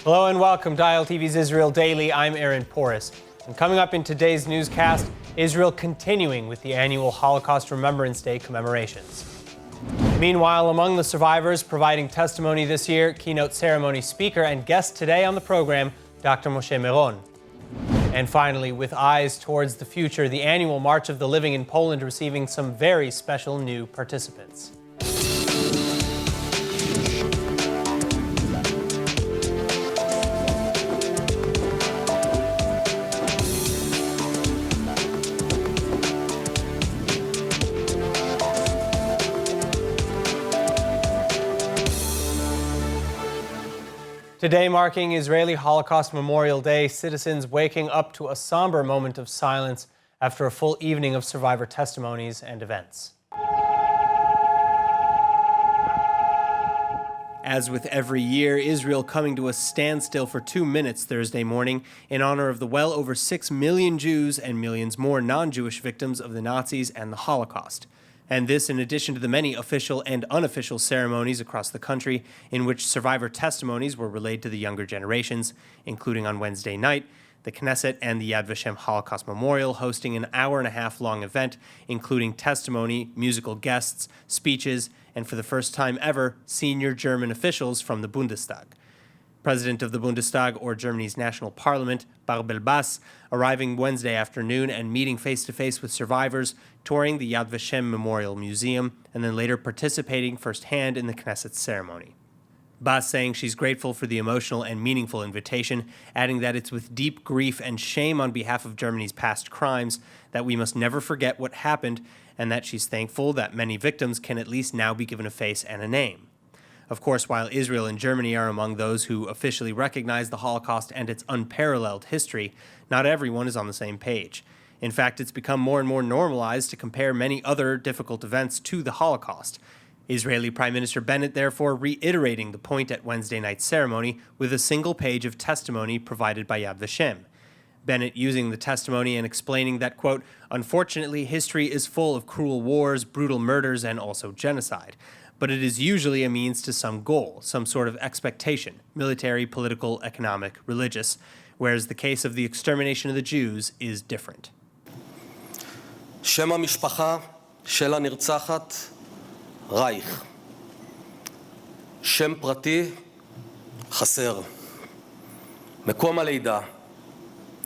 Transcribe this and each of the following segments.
Hello and welcome to ILTV's Israel Daily. I'm Aaron Porras. And coming up in today's newscast, Israel continuing with the annual Holocaust Remembrance Day commemorations. Meanwhile, among the survivors providing testimony this year, keynote ceremony speaker and guest today on the program, Dr. Moshe Meron. And finally, with eyes towards the future, the annual March of the Living in Poland receiving some very special new participants. Today, marking Israeli Holocaust Memorial Day, citizens waking up to a somber moment of silence after a full evening of survivor testimonies and events. As with every year, Israel coming to a standstill for 2 minutes Thursday morning in honor of the well over 6 million Jews and millions more non-Jewish victims of the Nazis and the Holocaust. And this in addition to the many official and unofficial ceremonies across the country in which survivor testimonies were relayed to the younger generations, including on Wednesday night, the Knesset and the Yad Vashem Holocaust Memorial hosting an hour-and-a-half-long event, including testimony, musical guests, speeches, and for the first time ever, senior German officials from the Bundestag. President of the Bundestag, or Germany's national parliament, Barbel Bas, arriving Wednesday afternoon and meeting face-to-face with survivors, touring the Yad Vashem Memorial Museum, and then later participating firsthand in the Knesset ceremony. Bas saying she's grateful for the emotional and meaningful invitation, adding that it's with deep grief and shame on behalf of Germany's past crimes that we must never forget what happened, and that she's thankful that many victims can at least now be given a face and a name. Of course, while Israel and Germany are among those who officially recognize the Holocaust and its unparalleled history, not everyone is on the same page. In fact, it's become more and more normalized to compare many other difficult events to the Holocaust. Israeli Prime Minister Bennett therefore reiterating the point at Wednesday night's ceremony with a single page of testimony provided by Yad Vashem. Bennett using the testimony and explaining that, quote, "Unfortunately, history is full of cruel wars, brutal murders, and also genocide. But it is usually a means to some goal, some sort of expectation, military, political, economic, religious, whereas the case of the extermination of the Jews is different." שם המשפחה של הנרצחת רייך. שם פרטי חסר. מקום הלידה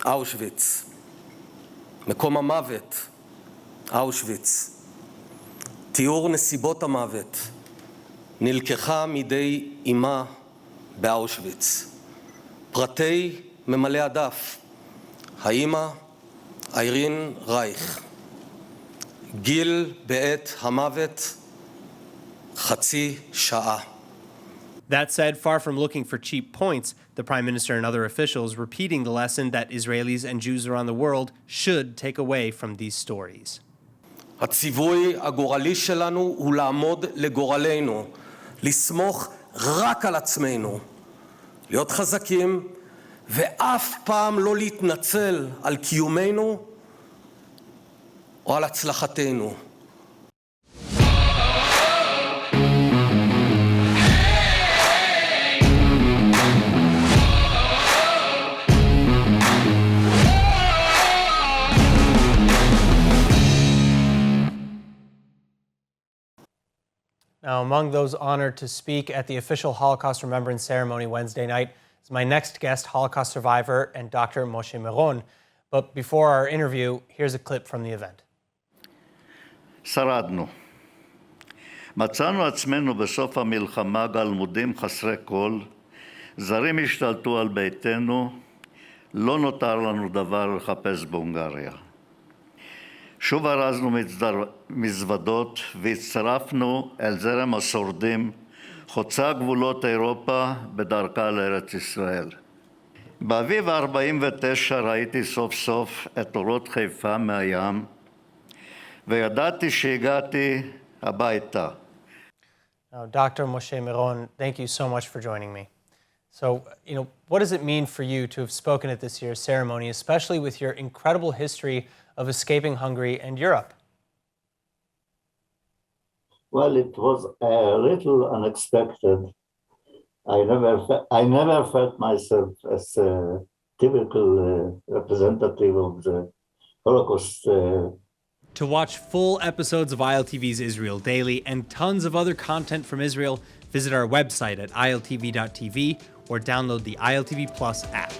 אושוויץ. מקום המוות אושוויץ. תיאור נסיבות המוות נלקחה מידי אימה באושוויץ. פרטי ממלא הדף: האימא איירין רייך. גיל בעת המוות חצי שעה. That said, far from looking for cheap points, the Prime Minister and other officials repeating the lesson that Israelis and Jews around the world should take away from these stories. הציווי הגורלי שלנו הוא לעמוד לגורלנו, לסמוך רק על עצמנו, להיות חזקים ואף פעם לא להתנצל על קיומנו או על הצלחתנו. Now, among those honored to speak at the official Holocaust Remembrance ceremony Wednesday night is my next guest, Holocaust survivor and Dr. Moshe Meron. But before our interview, here's a clip from the event. שרדנו. מצאנו עצמנו בסוף המלחמה גלמודים חסרי כל, זרים השתלטו על ביתנו, לא נותר לנו דבר לחפש בהונגריה. שוב ארזנו מזוודות והצטרפנו אל זרם השורדים, חוצה גבולות אירופה בדרכה לארץ ישראל. באביב 49 ראיתי סוף סוף את אורות חיפה מהים, וידעתי שהגעתי הביתה. Now, Dr. Moshe Meron, thank you so much for joining me. So, what does it mean for you to have spoken at this year's ceremony, especially with your incredible history of escaping Hungary and Europe? Well, it was a little unexpected. I never felt myself as a typical representative of the Holocaust. To watch full episodes of ILTV's Israel Daily and tons of other content from Israel, visit our website at iltv.tv or download the ILTV Plus app.